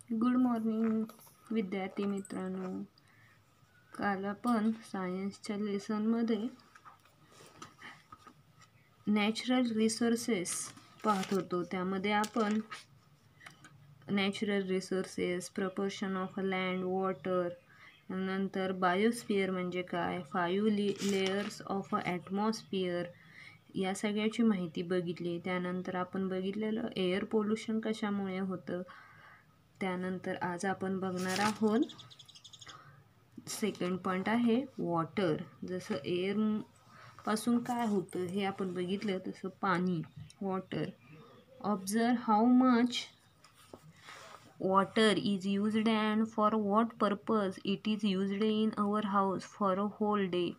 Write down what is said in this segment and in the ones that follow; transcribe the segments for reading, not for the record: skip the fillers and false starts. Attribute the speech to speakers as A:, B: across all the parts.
A: Good morning विद्यार्थी मित्रांनो. काल आपण सायन्सच्या लेसनमध्ये नॅचरल रिसोर्सेस पाहत होतो. त्यामध्ये आपण natural resources, proportion of land, water, नंतर बायोस्फिअर म्हणजे काय, 5 लेयर्स ऑफ ॲटमॉस्फिअर या सगळ्याची माहिती बघितली. त्यानंतर आपण बघितलेलं एअर पोल्युशन कशामुळे होतं. त्यानंतर आज आपण बघणार आहोत सेकंड पॉईंट आहे वॉटर. जसं एअर पासून काय होतं हे आपण बघितलं, तसं पाणी, water. Observe how much water is used and for what purpose it is used in our house for a whole day.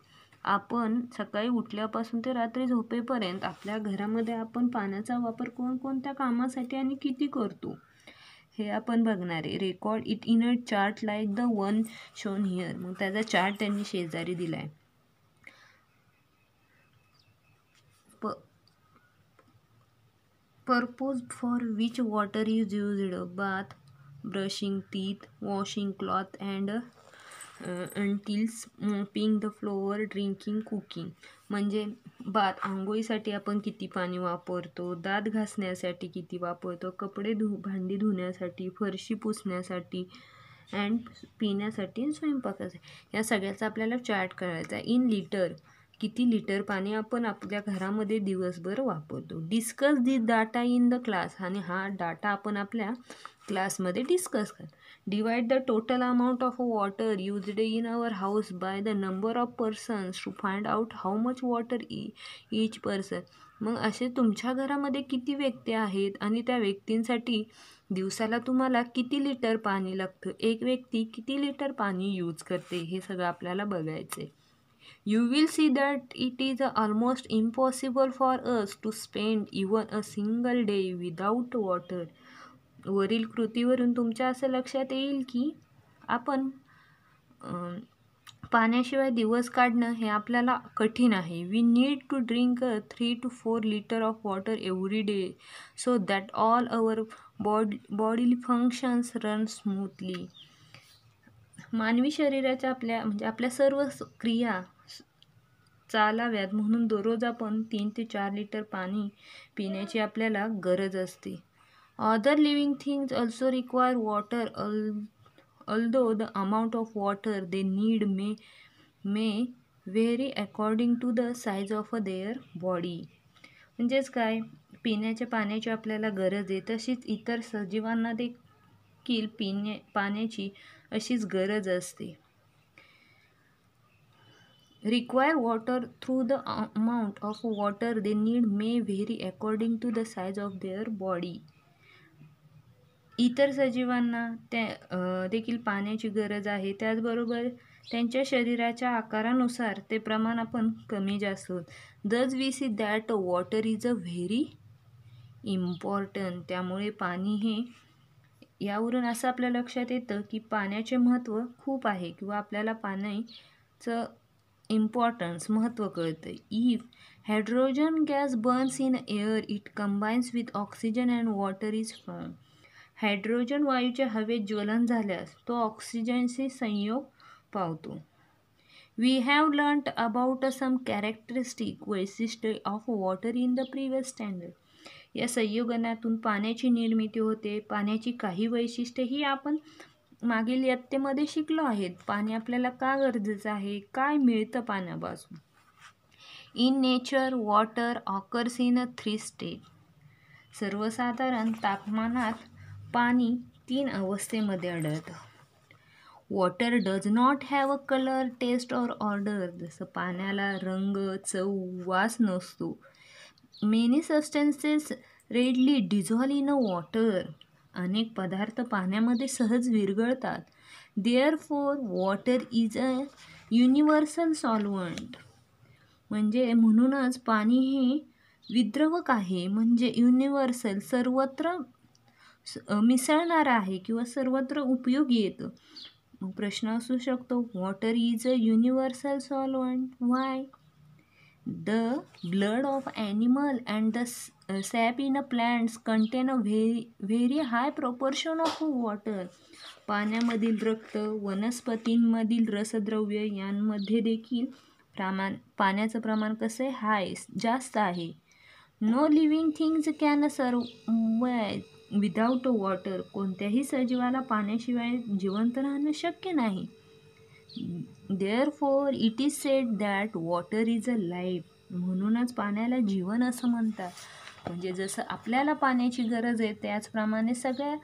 A: आपण सकाळी उठल्यापासून ते रात्री झोपेपर्यंत आपल्या घरामध्ये आपण पाण्याचा वापर कोणकोणत्या कामासाठी आणि किती करतो हे आपण बघणार आहे. Record it in a chart like the one shown here. मग त्याचा चार्ट त्यांनी शेजारी दिला आहे. Purpose for which water is used, bath, brushing teeth, washing cloth and utensils, mopping the floor, drinking, cooking. म्हणजे बाथ, आंघोळीसाठी आपण किती पाणी वापरतो, दात घासण्यासाठी किती वापरतो, कपडे भांडी धुण्यासाठी, फरशी पुसण्यासाठी अँड पिण्यासाठी, स्वयंपाकासाठी. या सगळ्याचा आपल्याला चार्ट करायचा आहे. इन लिटर, किती लिटर पाणी आपण आपल्या घरामध्ये दिवसभर वापरतो. Discuss this data in the class, आणि हा डाटा आपण आपल्या क्लासमध्ये डिस्कस कर. Divide the total amount of water used in our house by the number of persons to find out how much water each person. मग असे तुमच्या घरामध्ये किती व्यक्ती आहेत आणि त्या व्यक्तींसाठी दिवसाला तुम्हाला किती लिटर पाणी लागतं, एक व्यक्ती किती लिटर पाणी यूज करते, हे सगळं आपल्याला बघायचं आहे. You will see that it is almost impossible for us to spend even a single day without water. वरील कृतीवरून तुमच्या असं लक्षात येईल की आपण पाण्याशिवाय दिवस काढणं हे आपल्याला कठीण आहे. We need to drink 3 to 4 litre of water every day so that all our body functions run smoothly. मानवी शरीराच्या आपल्या सर्व क्रिया चालाव्यात म्हणून दररोज आपण 3 ते 4 लिटर पाणी पिण्याची आपल्याला गरज असते. Other living things also require water although the amount of water they need may vary according to the size of their body. म्हणजेच काय, पिण्याच्या पाण्याची आपल्याला गरज आहे, तशीच इतर सजीवांना देखील पाण्याची अशीच गरज असते. Require water through the amount of water they need may vary according to the size of their body. इतर सजीवांना देखील पाण्याची गरज आहे, त्याचबरोबर त्यांच्या शरीराच्या आकारानुसार ते प्रमाण आपण कमी जास्त होत. Thus we see that water is a very important. त्यामुळे पाणी हे, यावरून असं आपल्या लक्षात येतं की पाण्याचे महत्त्व खूप आहे किंवा आपल्याला पाण्याचं इम्पॉर्टन्स, महत्त्व कळतं. If hydrogen gas burns in air it combines with oxygen and water is form. Hydrogen वायूच्या हवेत ज्वलन झाल्यास तो ऑक्सिजनशी संयोग पावतो. We have learned about some characteristic वैशिष्ट्ये of water in the previous standard. या संयोजनातून पाण्याची निर्मिती होते. पाण्याची काही वैशिष्ट्येही आपण मागील इयत्तेमध्ये शिकलो आहेत. पाणी आपल्याला का गरजेचं आहे, काय मिळतं पाण्यापासून. In nature water occurs in 3 state. सर्वसाधारण तापमानात पाणी 3 अवस्थेमध्ये आढळतं. Water does not have a colour, taste or order. जसं पाण्याला रंग, चव, वास नसतो. Many substances readily dissolve in a water. अनेक पदार्थ पाण्यामध्ये सहज विरघळतात. Therefore water is a universal solvent. म्हणजे म्हणूनच पाणी हे विद्रवक आहे, म्हणजे युनिव्हर्सल, सर्वत्र मिसळणार आहे किंवा सर्वत्र उपयोगी येतं. मग प्रश्न असू शकतो, water is a universal solvent, why? The blood of animal and the sap in a plants contain a very high proportion of water. पाण्यामधील रक्त, वनस्पतींमधील रसद्रव्य यांमध्ये देखील पाण्याचं प्रमाण कसं आहे, हाय, जास्त आहे. No living things can survive without water. कोणत्याही सजीवाला पाण्याशिवाय जिवंत राहणं शक्य नाही. Therefore it is said that water is a life. म्हणूनच पाण्याला जीवन असं म्हणतात. म्हणजे जसं आपल्याला पाण्याची गरज आहे त्याचप्रमाणे सगळ्या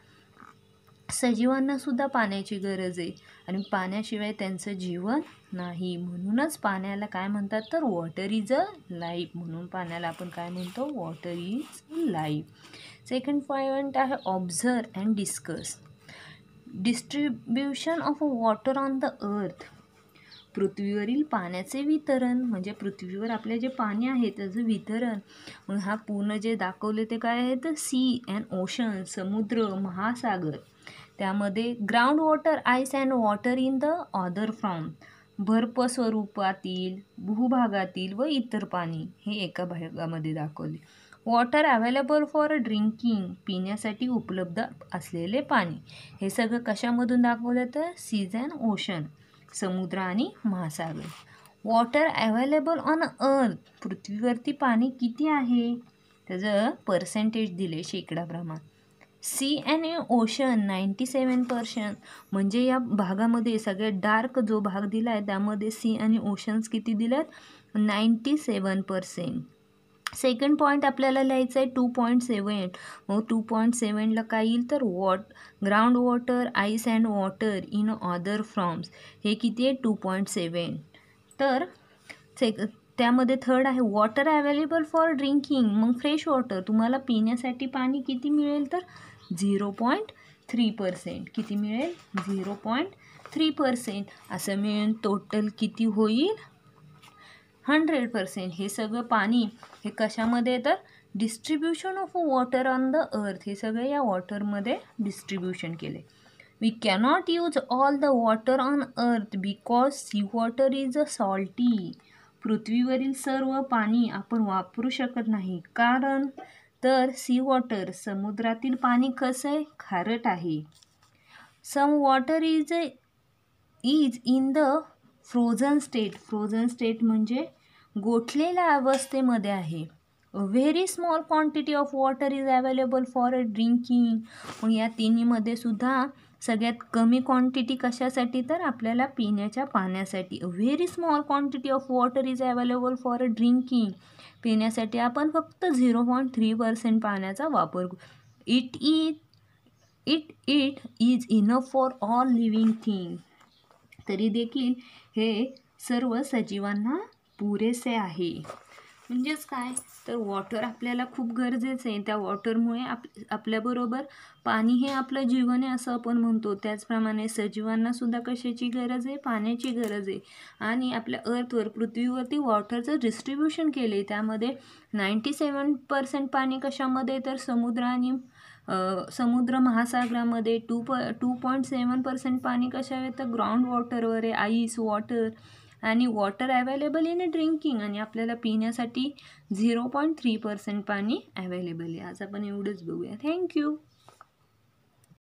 A: सजीवांना सुद्धा पाण्याची गरज आहे आणि पाण्याशिवाय त्यांचं जीवन नाही. म्हणूनच पाण्याला काय म्हणतात तर वॉटर इज अ लाईफ. म्हणून पाण्याला आपण काय म्हणतो, water is life. Second point आहे observe and discuss. Distribution of water on the earth. पृथ्वीवरील पाण्याचे वितरण म्हणजे पृथ्वीवर आपले जे पाणी आहे त्याचं वितरण. मग हा पूर्ण जे दाखवले ते काय आहे तर सी अँड ओशन, समुद्र, महासागर. त्यामध्ये ground water, ice and water in the other form. बर्फ स्वरूपातील, भूभागातील व इतर पाणी हे एका भागामध्ये दाखवले. वॉटर अवेलेबल फॉर ड्रिंकिंग, पिण्यासाठी उपलब्ध असलेले पाणी. हे सगळं कशामधून दाखवलं तर सीज अँड ओशन, समुद्र आणि महासागर. वॉटर अवेलेबल ऑन अर्थ, पृथ्वीवरती पाणी किती आहे त्याचं पर्सेंटेज दिले शेकडाप्रमाण. C and ocean 97%. म्हणजे या भागामध्ये सगळ्यात डार्क जो भाग दिला आहे त्यामध्ये सी आणि ओशन्स किती दिलेत 97%. सेकंड पॉईंट आपल्याला लिहायचं आहे 2.7. मग 2.7ला काय येईल तर ground water, ice and water in other forms. हे किती आहे 2.7. तर त्यामध्ये थर्ड आहे वॉटर अवेलेबल फॉर ड्रिंकिंग. मग फ्रेश वॉटर, तुम्हाला पिण्यासाठी पाणी किती मिळेल तर 0.3%. किती मिळेल 0.3%. असं मिळून टोटल किती होईल 100%. हे सगळं पाणी हे कशामध्ये येतं distribution of water on the earth. हे सगळं या वॉटरमध्ये डिस्ट्रीब्युशन केले. We cannot use all the water on earth because sea water is a salty. पृथ्वीवरील सर्व पाणी आपण वापरू शकत नाही कारण तर सी वॉटर, समुद्रातील पाणी कसं आहे खारट आहे. Some water is in the frozen state. Frozen state म्हणजे गोठलेल्या अवस्थेमध्ये आहे. Very small quantity of water is available for drinking. मग या तिन्हीमध्ये सुद्धा सगळ्यात कमी क्वांटिटी कशासाठी तर आपल्याला पिण्याच्या पाण्यासाठी. Very small quantity of water is available for drinking. पिण्यासाठी आपण फक्त 0.3% पाण्याचा वापर करू. It is enough for all living thing. तरी देखील हे सर्व सजीवांना पुरेसे आहे. म्हणजेच काय तर वॉटर आपल्याला खूप गरजेचं आहे. त्या वॉटरमुळे आपल्याबरोबर पाणी हे आपलं जीवन आहे असं आपण म्हणतो. त्याचप्रमाणे सजीवांनासुद्धा कशाची गरज आहे, पाण्याची गरज आहे. आणि आपल्या अर्थवर, पृथ्वीवरती वॉटरचं डिस्ट्रीब्युशन केले. त्यामध्ये 97% पाणी कशामध्ये तर समुद्र महासागरामध्ये. 2.7% पाणी कशावर तर ग्राउंड वॉटरवर आहे, आईस वॉटर. आणि वॉटर अवेलेबल इन ड्रिंकिंग आणि आपल्याला पिण्यासाठी 0.3% पाणी अवेलेबल आहे. आज आपण एवढंच बघूया. थँक्यू.